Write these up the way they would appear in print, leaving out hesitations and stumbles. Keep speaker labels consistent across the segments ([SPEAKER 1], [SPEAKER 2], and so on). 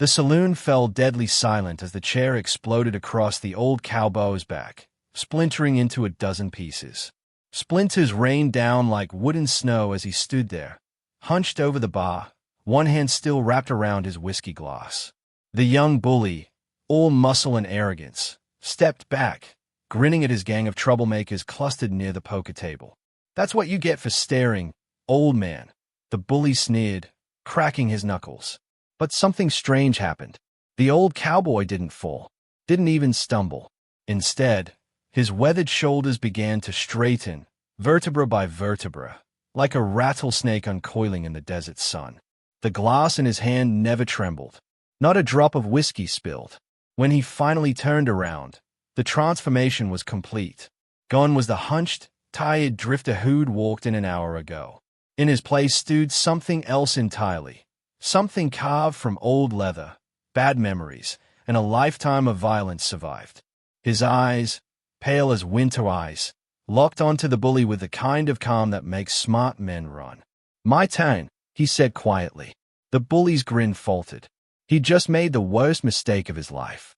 [SPEAKER 1] The saloon fell deadly silent as the chair exploded across the old cowboy's back, splintering into a dozen pieces. Splinters rained down like wooden snow as he stood there, hunched over the bar, one hand still wrapped around his whiskey glass. The young bully, all muscle and arrogance, stepped back, grinning at his gang of troublemakers clustered near the poker table. "That's what you get for staring, old man," the bully sneered, cracking his knuckles. But something strange happened. The old cowboy didn't fall, didn't even stumble. Instead, his weathered shoulders began to straighten, vertebra by vertebra, like a rattlesnake uncoiling in the desert sun. The glass in his hand never trembled. Not a drop of whiskey spilled. When he finally turned around, the transformation was complete. Gone was the hunched, tired drifter who'd walked in an hour ago. In his place stood something else entirely. Something carved from old leather, bad memories, and a lifetime of violence survived. His eyes, pale as winter ice, locked onto the bully with the kind of calm that makes smart men run. "My turn," he said quietly. The bully's grin faltered. He'd just made the worst mistake of his life.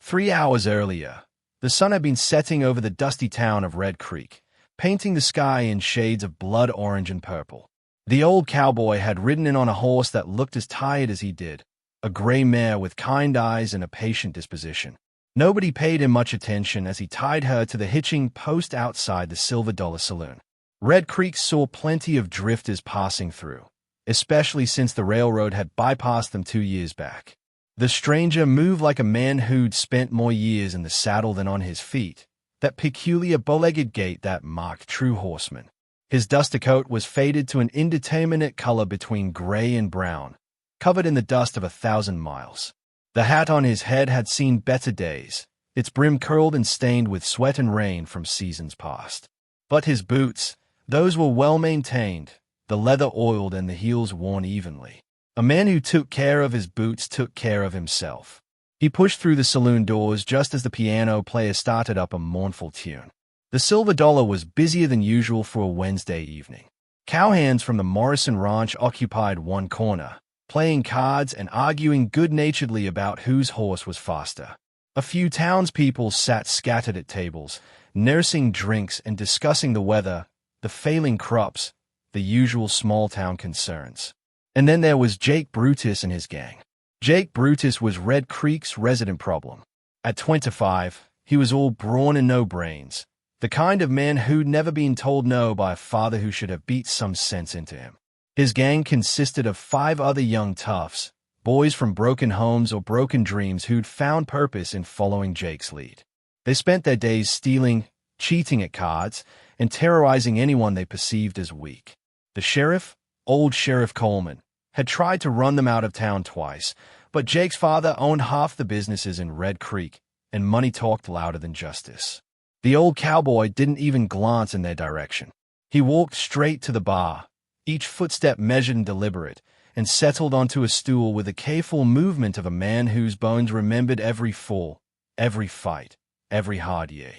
[SPEAKER 1] 3 hours earlier, the sun had been setting over the dusty town of Red Creek, painting the sky in shades of blood orange and purple. The old cowboy had ridden in on a horse that looked as tired as he did, a gray mare with kind eyes and a patient disposition. Nobody paid him much attention as he tied her to the hitching post outside the Silver Dollar Saloon. Red Creek saw plenty of drifters passing through, especially since the railroad had bypassed them 2 years back. The stranger moved like a man who'd spent more years in the saddle than on his feet, that peculiar bow-legged gait that marked true horsemen. His duster coat was faded to an indeterminate color between gray and brown, covered in the dust of 1,000 miles. The hat on his head had seen better days, its brim curled and stained with sweat and rain from seasons past. But his boots, those were well maintained, the leather oiled and the heels worn evenly. A man who took care of his boots took care of himself. He pushed through the saloon doors just as the piano player started up a mournful tune. The Silver Dollar was busier than usual for a Wednesday evening. Cowhands from the Morrison Ranch occupied one corner, playing cards and arguing good-naturedly about whose horse was faster. A few townspeople sat scattered at tables, nursing drinks and discussing the weather, the failing crops, the usual small-town concerns. And then there was Jake Brutus and his gang. Jake Brutus was Red Creek's resident problem. At 25, he was all brawn and no brains, the kind of man who'd never been told no by a father who should have beat some sense into him. His gang consisted of 5 other young toughs, boys from broken homes or broken dreams who'd found purpose in following Jake's lead. They spent their days stealing, cheating at cards, and terrorizing anyone they perceived as weak. The sheriff, old Sheriff Coleman, had tried to run them out of town twice, but Jake's father owned half the businesses in Red Creek, and money talked louder than justice. The old cowboy didn't even glance in their direction. He walked straight to the bar, each footstep measured and deliberate, and settled onto a stool with the careful movement of a man whose bones remembered every fall, every fight, every hard year.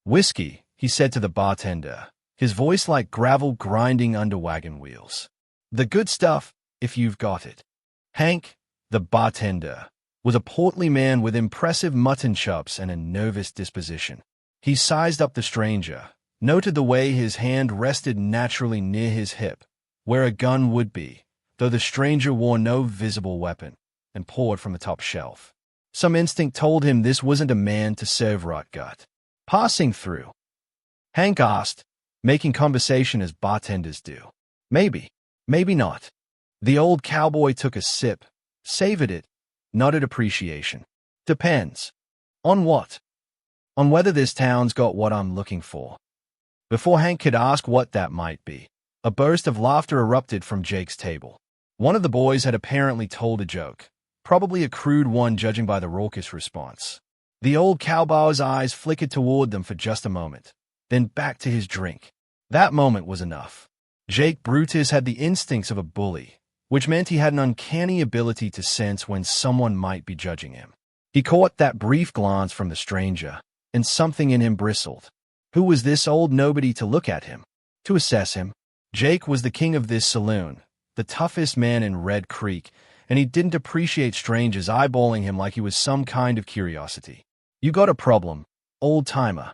[SPEAKER 1] "Whiskey," he said to the bartender, his voice like gravel grinding under wagon wheels. "The good stuff, if you've got it." Hank, the bartender, was a portly man with impressive mutton chops and a nervous disposition. He sized up the stranger, noted the way his hand rested naturally near his hip, where a gun would be, though the stranger wore no visible weapon, and poured from the top shelf. Some instinct told him this wasn't a man to serve rot gut. "Passing through?" Hank asked, making conversation as bartenders do. "Maybe, maybe not." The old cowboy took a sip, savored it, nodded appreciation. "Depends. On what?" "On whether this town's got what I'm looking for." Before Hank could ask what that might be, a burst of laughter erupted from Jake's table. One of the boys had apparently told a joke, probably a crude one judging by the raucous response. The old cowboy's eyes flickered toward them for just a moment, then back to his drink. That moment was enough. Jake Brutus had the instincts of a bully, which meant he had an uncanny ability to sense when someone might be judging him. He caught that brief glance from the stranger, and something in him bristled. Who was this old nobody to look at him, to assess him? Jake was the king of this saloon, the toughest man in Red Creek, and he didn't appreciate strangers eyeballing him like he was some kind of curiosity. "You got a problem, old-timer,"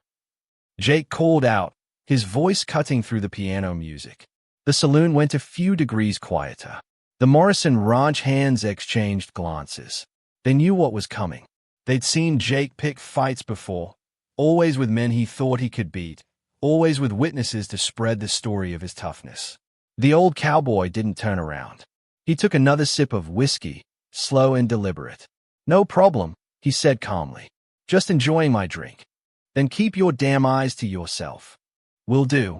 [SPEAKER 1] Jake called out, his voice cutting through the piano music. The saloon went a few degrees quieter. The Morrison Ranch hands exchanged glances. They knew what was coming. They'd seen Jake pick fights before, always with men he thought he could beat, always with witnesses to spread the story of his toughness. The old cowboy didn't turn around. He took another sip of whiskey, slow and deliberate. "No problem," he said calmly. "Just enjoying my drink." "Then keep your damn eyes to yourself." "Will do."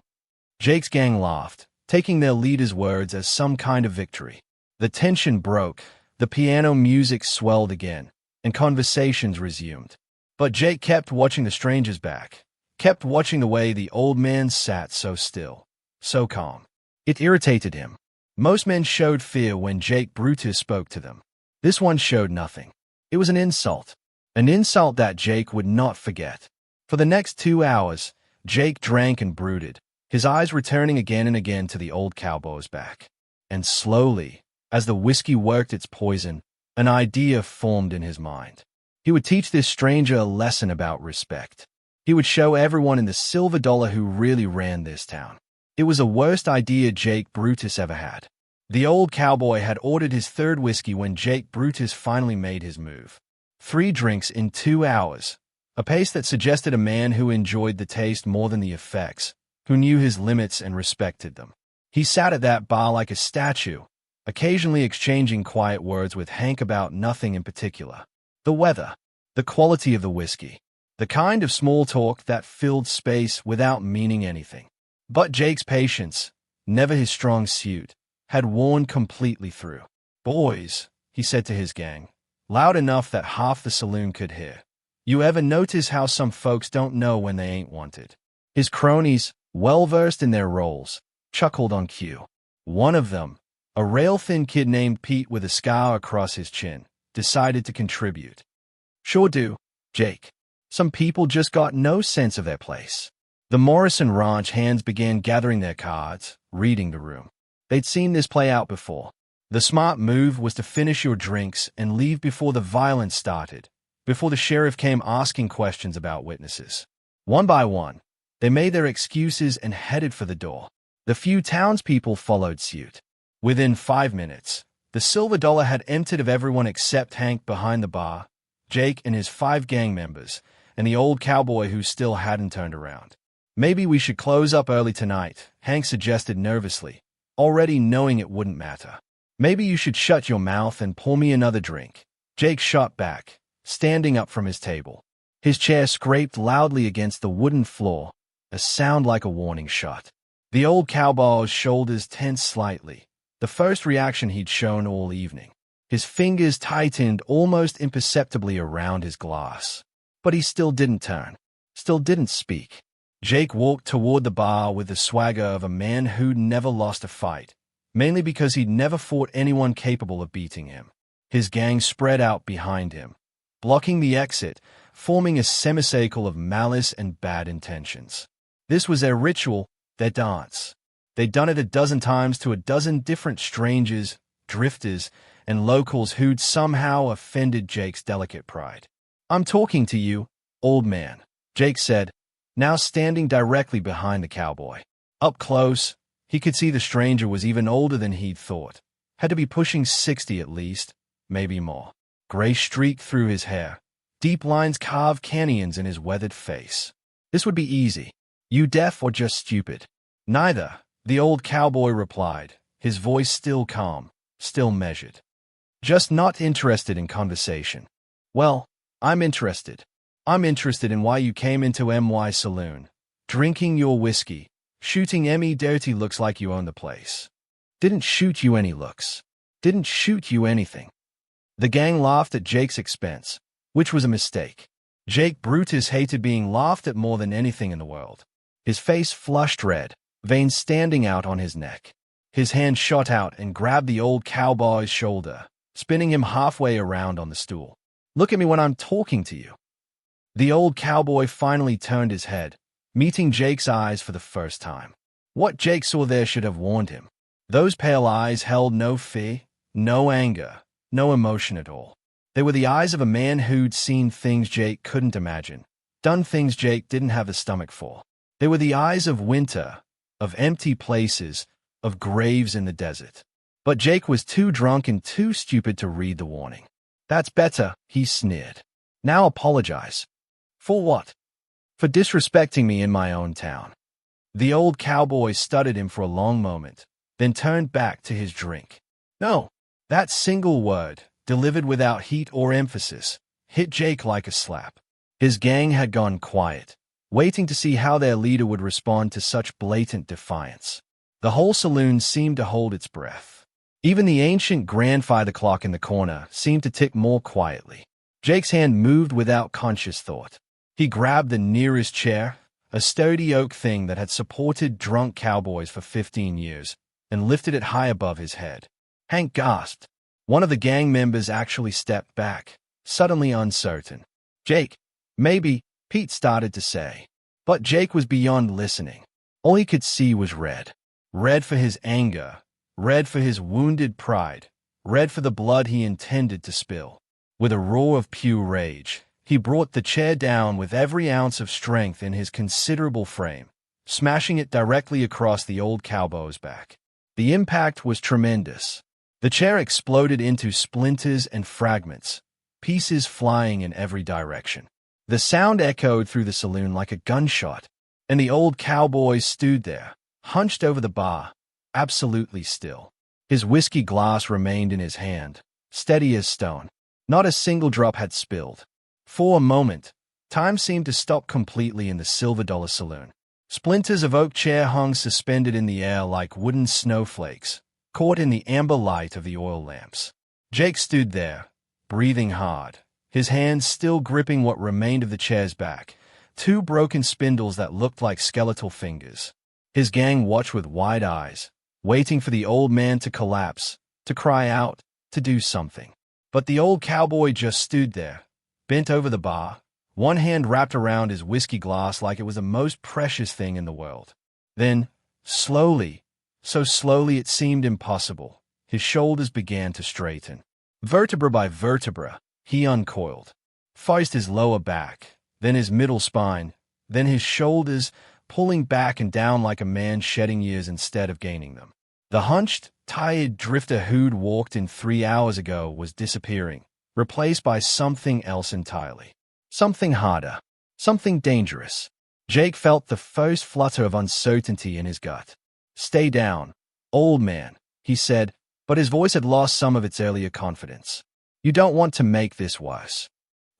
[SPEAKER 1] Jake's gang laughed, taking their leader's words as some kind of victory. The tension broke, the piano music swelled again, and conversations resumed. But Jake kept watching the stranger's back, kept watching the way the old man sat so still, so calm. It irritated him. Most men showed fear when Jake Brutus spoke to them. This one showed nothing. It was an insult that Jake would not forget. For the next 2 hours, Jake drank and brooded, his eyes returning again and again to the old cowboy's back. And slowly, as the whiskey worked its poison, an idea formed in his mind. He would teach this stranger a lesson about respect. He would show everyone in the Silver Dollar who really ran this town. It was the worst idea Jake Brutus ever had. The old cowboy had ordered his third whiskey when Jake Brutus finally made his move. 3 drinks in 2 hours, a pace that suggested a man who enjoyed the taste more than the effects, who knew his limits and respected them. He sat at that bar like a statue, occasionally exchanging quiet words with Hank about nothing in particular. The weather, the quality of the whiskey, the kind of small talk that filled space without meaning anything. But Jake's patience, never his strong suit, had worn completely through. "Boys," he said to his gang, loud enough that half the saloon could hear, "you ever notice how some folks don't know when they ain't wanted?" His cronies, well-versed in their roles, chuckled on cue. One of them, a rail-thin kid named Pete with a scar across his chin, decided to contribute. "Sure do, Jake. Some people just got no sense of their place." The Morrison Ranch hands began gathering their cards, reading the room. They'd seen this play out before. The smart move was to finish your drinks and leave before the violence started, before the sheriff came asking questions about witnesses. One by one, they made their excuses and headed for the door. The few townspeople followed suit. Within 5 minutes, the Silver Dollar had emptied of everyone except Hank behind the bar, Jake and his 5 gang members, and the old cowboy who still hadn't turned around. "Maybe we should close up early tonight," Hank suggested nervously, already knowing it wouldn't matter. "Maybe you should shut your mouth and pour me another drink." Jake shot back, standing up from his table. His chair scraped loudly against the wooden floor, a sound like a warning shot. The old cowboy's shoulders tensed slightly, the first reaction he'd shown all evening. His fingers tightened almost imperceptibly around his glass. But he still didn't turn, still didn't speak. Jake walked toward the bar with the swagger of a man who'd never lost a fight, mainly because he'd never fought anyone capable of beating him. His gang spread out behind him, blocking the exit, forming a semicircle of malice and bad intentions. This was their ritual, their dance. They'd done it a dozen times to a dozen different strangers, drifters, and locals who'd somehow offended Jake's delicate pride. "I'm talking to you, old man," Jake said, now standing directly behind the cowboy. Up close, he could see the stranger was even older than he'd thought. Had to be pushing 60 at least, maybe more. Gray streaked through his hair, deep lines carved canyons in his weathered face. "This would be easy. You deaf or just stupid?" "Neither," the old cowboy replied, his voice still calm, still measured. "Just not interested in conversation." "Well, I'm interested. I'm interested in why you came into MY Saloon, drinking your whiskey, shooting me dirty looks like you own the place." "Didn't shoot you any looks. Didn't shoot you anything." The gang laughed at Jake's expense, which was a mistake. Jake Brutus hated being laughed at more than anything in the world. His face flushed red, veins standing out on his neck. His hand shot out and grabbed the old cowboy's shoulder, spinning him halfway around on the stool. "Look at me when I'm talking to you." The old cowboy finally turned his head, meeting Jake's eyes for the first time. What Jake saw there should have warned him. Those pale eyes held no fear, no anger, no emotion at all. They were the eyes of a man who'd seen things Jake couldn't imagine, done things Jake didn't have the stomach for. They were the eyes of winter, of empty places, of graves in the desert. But Jake was too drunk and too stupid to read the warning. "That's better," he sneered. "Now apologize." "For what?" "For disrespecting me in my own town." The old cowboy studied him for a long moment, then turned back to his drink. No, that single word, delivered without heat or emphasis, hit Jake like a slap. His gang had gone quiet, waiting to see how their leader would respond to such blatant defiance. The whole saloon seemed to hold its breath. Even the ancient grandfather clock in the corner seemed to tick more quietly. Jake's hand moved without conscious thought. He grabbed the nearest chair, a sturdy oak thing that had supported drunk cowboys for 15 years, and lifted it high above his head. Hank gasped. One of the gang members actually stepped back, suddenly uncertain. "Jake, maybe," Pete started to say. But Jake was beyond listening. All he could see was red. Red for his anger, red for his wounded pride, red for the blood he intended to spill. With a roar of pure rage, he brought the chair down with every ounce of strength in his considerable frame, smashing it directly across the old cowboy's back. The impact was tremendous. The chair exploded into splinters and fragments, pieces flying in every direction. The sound echoed through the saloon like a gunshot, and the old cowboy stood there, hunched over the bar, absolutely still. His whiskey glass remained in his hand, steady as stone. Not a single drop had spilled. For a moment, time seemed to stop completely in the Silver Dollar Saloon. Splinters of oak chair hung suspended in the air like wooden snowflakes, caught in the amber light of the oil lamps. Jake stood there, breathing hard, his hands still gripping what remained of the chair's back, two broken spindles that looked like skeletal fingers. His gang watched with wide eyes, waiting for the old man to collapse, to cry out, to do something. But the old cowboy just stood there, bent over the bar, one hand wrapped around his whiskey glass like it was the most precious thing in the world. Then, slowly, so slowly it seemed impossible, his shoulders began to straighten. Vertebra by vertebra, he uncoiled. First his lower back, then his middle spine, then his shoulders, pulling back and down like a man shedding years instead of gaining them. The hunched, tired drifter who'd walked in 3 hours ago was disappearing, replaced by something else entirely. Something harder, something dangerous. Jake felt the first flutter of uncertainty in his gut. "Stay down, old man," he said, but his voice had lost some of its earlier confidence. "You don't want to make this worse."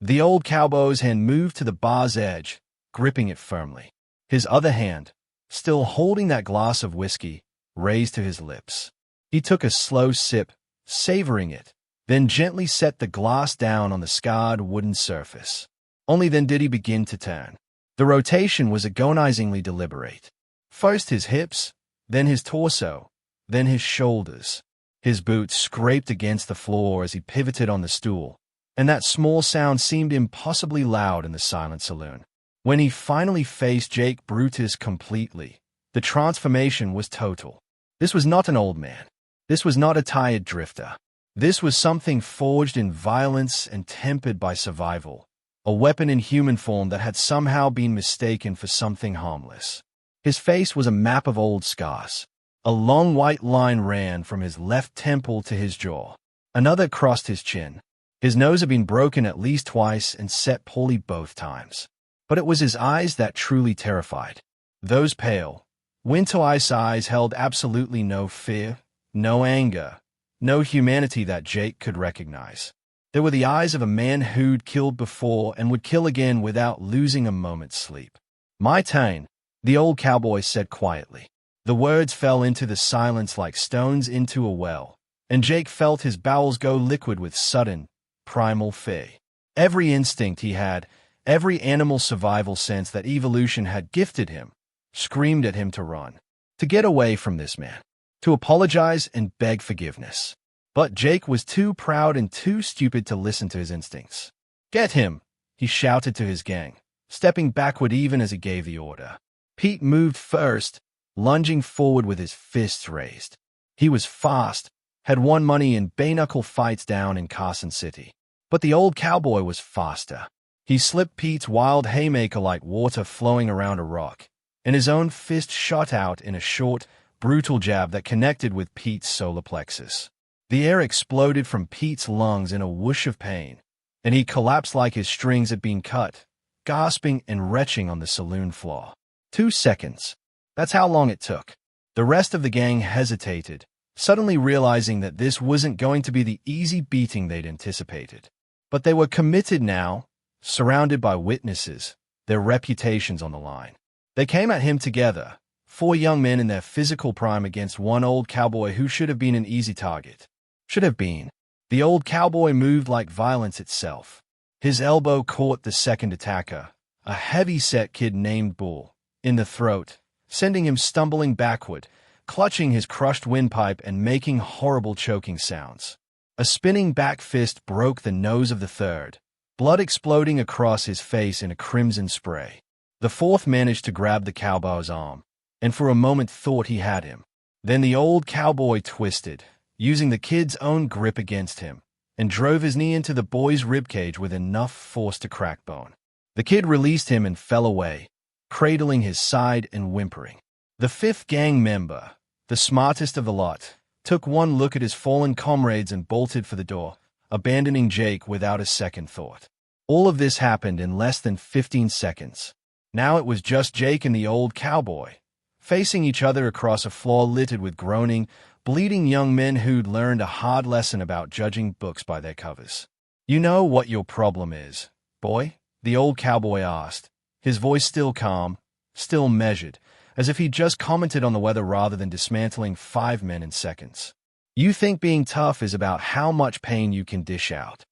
[SPEAKER 1] The old cowboy's hand moved to the bar's edge, gripping it firmly. His other hand, still holding that glass of whiskey, raised to his lips. He took a slow sip, savoring it, then gently set the glass down on the scarred wooden surface. Only then did he begin to turn. The rotation was agonizingly deliberate. First his hips, then his torso, then his shoulders. His boots scraped against the floor as he pivoted on the stool, and that small sound seemed impossibly loud in the silent saloon. When he finally faced Jake Brutus completely, the transformation was total. This was not an old man. This was not a tired drifter. This was something forged in violence and tempered by survival, a weapon in human form that had somehow been mistaken for something harmless. His face was a map of old scars. A long white line ran from his left temple to his jaw. Another crossed his chin. His nose had been broken at least twice and set poorly both times. But it was his eyes that truly terrified. Those pale, winter-ice eyes held absolutely no fear, no anger, no humanity that Jake could recognize. They were the eyes of a man who'd killed before and would kill again without losing a moment's sleep. "My turn," the old cowboy said quietly. The words fell into the silence like stones into a well, and Jake felt his bowels go liquid with sudden, primal fear. Every instinct he had, every animal survival sense that evolution had gifted him, screamed at him to run, to get away from this man, to apologize and beg forgiveness. But Jake was too proud and too stupid to listen to his instincts. "Get him!" he shouted to his gang, stepping backward even as he gave the order. Pete moved first, lunging forward with his fists raised. He was fast, had won money in bare-knuckle fights down in Carson City. But the old cowboy was faster. He slipped Pete's wild haymaker like water flowing around a rock, and his own fist shot out in a short, brutal jab that connected with Pete's solar plexus. The air exploded from Pete's lungs in a whoosh of pain, and he collapsed like his strings had been cut, gasping and retching on the saloon floor. 2 seconds. That's how long it took. The rest of the gang hesitated, suddenly realizing that this wasn't going to be the easy beating they'd anticipated. But they were committed now, surrounded by witnesses, their reputations on the line. They came at him together, 4 young men in their physical prime against one old cowboy who should have been an easy target. Should have been. The old cowboy moved like violence itself. His elbow caught the second attacker, a heavy-set kid named Bull, in the throat, sending him stumbling backward, clutching his crushed windpipe and making horrible choking sounds. A spinning back fist broke the nose of the third, blood exploding across his face in a crimson spray. The fourth managed to grab the cowboy's arm, and for a moment thought he had him. Then the old cowboy twisted, using the kid's own grip against him, and drove his knee into the boy's ribcage with enough force to crack bone. The kid released him and fell away, cradling his side and whimpering. The fifth gang member, the smartest of the lot, took one look at his fallen comrades and bolted for the door, abandoning Jake without a second thought. All of this happened in less than 15 seconds. Now it was just Jake and the old cowboy, facing each other across a floor littered with groaning, bleeding young men who'd learned a hard lesson about judging books by their covers. "You know what your problem is, boy?" the old cowboy asked, his voice still calm, still measured, as if he'd just commented on the weather rather than dismantling 5 men in seconds. "You think being tough is about how much pain you can dish out."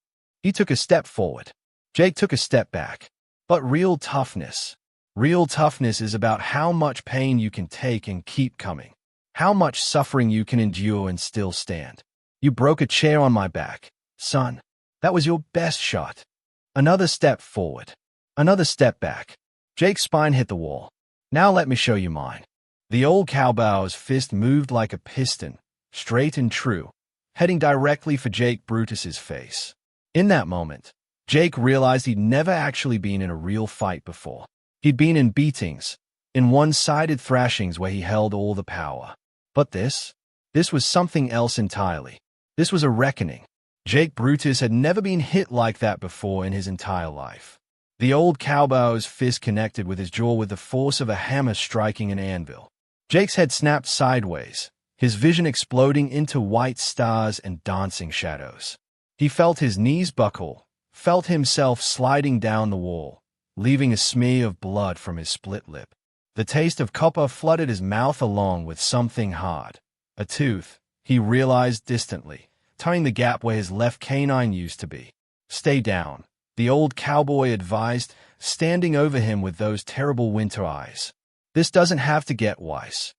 [SPEAKER 1] He took a step forward. Jake took a step back. "But real toughness is about how much pain you can take and keep coming. How much suffering you can endure and still stand. You broke a chair on my back, son. That was your best shot." Another step forward. Another step back. Jake's spine hit the wall. "Now let me show you mine." The old cowboy's fist moved like a piston, straight and true, heading directly for Jake Brutus's face. In that moment, Jake realized he'd never actually been in a real fight before. He'd been in beatings, in one-sided thrashings where he held all the power. But this was something else entirely. This was a reckoning. Jake Brutus had never been hit like that before in his entire life. The old cowboy's fist connected with his jaw with the force of a hammer striking an anvil. Jake's head snapped sideways, his vision exploding into white stars and dancing shadows. He felt his knees buckle, felt himself sliding down the wall, leaving a smear of blood from his split lip. The taste of copper flooded his mouth along with something hard. A tooth, he realized distantly, tying the gap where his left canine used to be. "Stay down," the old cowboy advised, standing over him with those terrible winter eyes. "This doesn't have to get worse."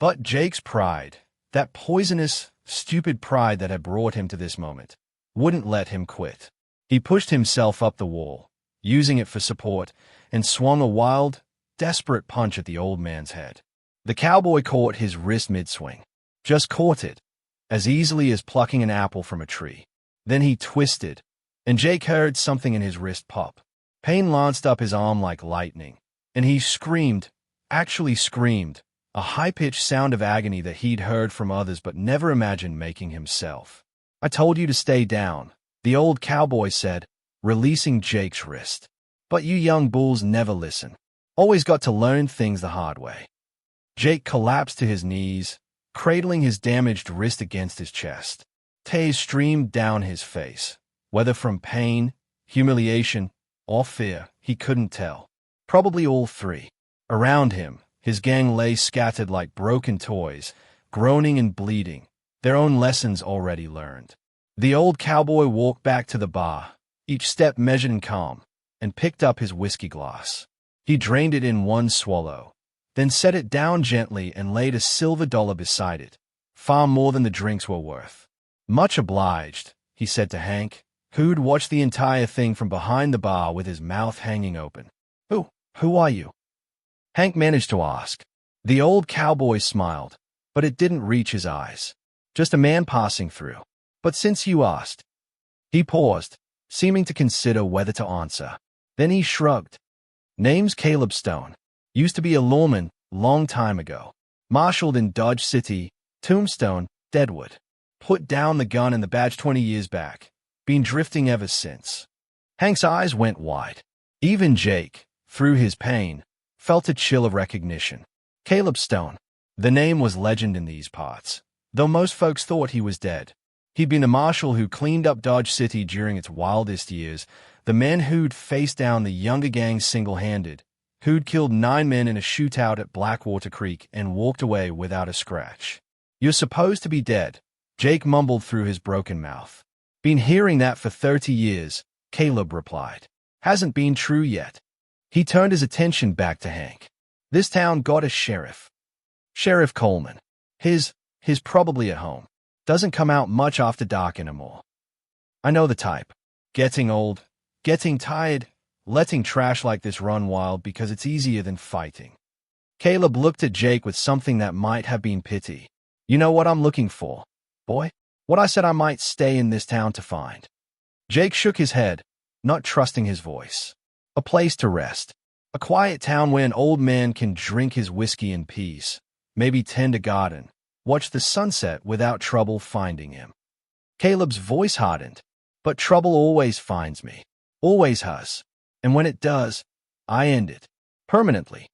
[SPEAKER 1] But Jake's pride, that poisonous, stupid pride that had brought him to this moment, wouldn't let him quit. He pushed himself up the wall, using it for support, and swung a wild, desperate punch at the old man's head. The cowboy caught his wrist mid-swing. Just caught it, as easily as plucking an apple from a tree. Then he twisted, and Jake heard something in his wrist pop. Pain lanced up his arm like lightning, and he screamed, actually screamed, a high-pitched sound of agony that he'd heard from others but never imagined making himself. "I told you to stay down," the old cowboy said, releasing Jake's wrist. "But you young bulls never listen. Always got to learn things the hard way." Jake collapsed to his knees, cradling his damaged wrist against his chest. Tears streamed down his face, whether from pain, humiliation, or fear, he couldn't tell. Probably all three. Around him, his gang lay scattered like broken toys, groaning and bleeding, their own lessons already learned. The old cowboy walked back to the bar, each step measured and calm, and picked up his whiskey glass. He drained it in one swallow, then set it down gently and laid a silver dollar beside it, far more than the drinks were worth. "Much obliged," he said to Hank, who'd watched the entire thing from behind the bar with his mouth hanging open. Who are you?" Hank managed to ask. The old cowboy smiled, but it didn't reach his eyes. Just a man passing through. But since you asked. He paused, seeming to consider whether to answer. Then he shrugged. Name's Caleb Stone. Used to be a lawman, long time ago. Marshaled in Dodge City, Tombstone, Deadwood. Put down the gun and the badge 20 years back. Been drifting ever since. Hank's eyes went wide. Even Jake, through his pain, felt a chill of recognition. Caleb Stone. The name was legend in these parts, though most folks thought he was dead. He'd been a marshal who cleaned up Dodge City during its wildest years, the man who'd faced down the younger gang single-handed, who'd killed 9 men in a shootout at Blackwater Creek and walked away without a scratch. You're supposed to be dead, Jake mumbled through his broken mouth. Been hearing that for 30 years, Caleb replied. Hasn't been true yet. He turned his attention back to Hank. This town got a sheriff. Sheriff Coleman. His probably at home. Doesn't come out much after dark anymore. I know the type. Getting old, getting tired, letting trash like this run wild because it's easier than fighting. Caleb looked at Jake with something that might have been pity. You know what I'm looking for, boy? What I said I might stay in this town to find. Jake shook his head, not trusting his voice. A place to rest. A quiet town where an old man can drink his whiskey in peace, maybe tend a garden, watch the sunset without trouble finding him. Caleb's voice hardened. But trouble always finds me. Always has. And when it does, I end it. Permanently.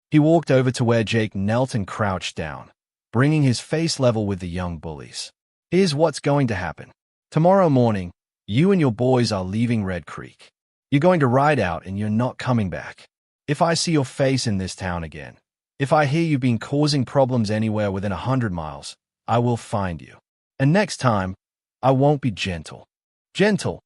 [SPEAKER 1] He walked over to where Jake knelt and crouched down, bringing his face level with the young bullies. Here's what's going to happen. Tomorrow morning, you and your boys are leaving Red Creek. You're going to ride out and you're not coming back. If I see your face in this town again, if I hear you've been causing problems anywhere within 100 miles, I will find you. And next time, I won't be gentle. Gentle.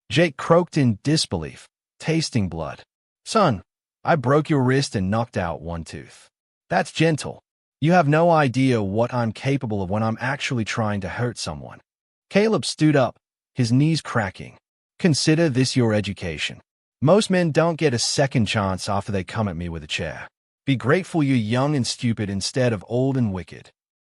[SPEAKER 1] Jake croaked in disbelief, tasting blood. Son, I broke your wrist and knocked out one tooth. That's gentle. You have no idea what I'm capable of when I'm actually trying to hurt someone. Caleb stood up, his knees cracking. Consider this your education. Most men don't get a second chance after they come at me with a chair. Be grateful you're young and stupid instead of old and wicked.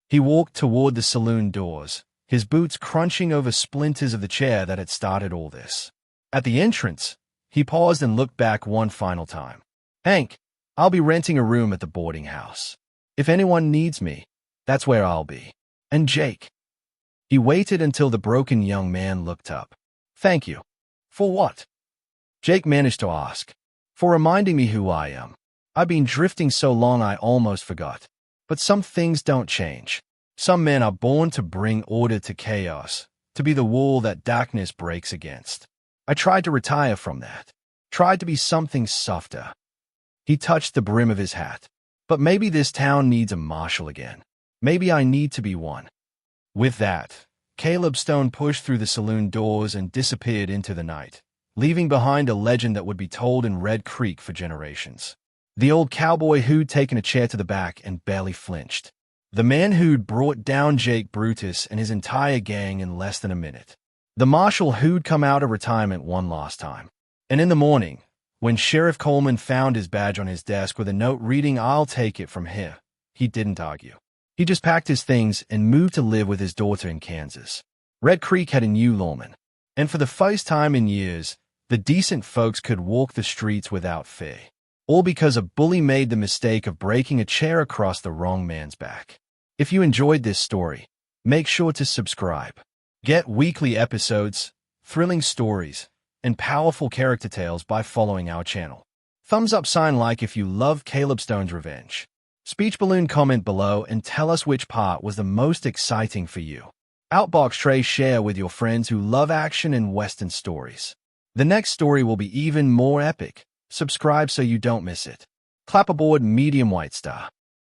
[SPEAKER 1] He walked toward the saloon doors, his boots crunching over splinters of the chair that had started all this. At the entrance, he paused and looked back one final time. Hank, I'll be renting a room at the boarding house. If anyone needs me, that's where I'll be. And Jake. He waited until the broken young man looked up. Thank you. For what? Jake managed to ask. For reminding me who I am. I've been drifting so long I almost forgot. But some things don't change. Some men are born to bring order to chaos, to be the wall that darkness breaks against. I tried to retire from that. Tried to be something softer. He touched the brim of his hat. But maybe this town needs a marshal again. Maybe I need to be one. With that, Caleb Stone pushed through the saloon doors and disappeared into the night, leaving behind a legend that would be told in Red Creek for generations. The old cowboy who'd taken a chair to the back and barely flinched. The man who'd brought down Jake Brutus and his entire gang in less than a minute. The marshal who'd come out of retirement one last time. And in the morning, when Sheriff Coleman found his badge on his desk with a note reading, "I'll take it from here," he didn't argue. He just packed his things and moved to live with his daughter in Kansas. Red Creek had a new lawman. And for the first time in years, the decent folks could walk the streets without fear. All because a bully made the mistake of breaking a chair across the wrong man's back. If you enjoyed this story, make sure to subscribe. Get weekly episodes, thrilling stories, and powerful character tales by following our channel. Thumbs up sign like if you love Caleb Stone's revenge. Speech balloon comment below and tell us which part was the most exciting for you. Outbox tray share with your friends who love action and Western stories. The next story will be even more epic. Subscribe so you don't miss it. Clapperboard medium white star.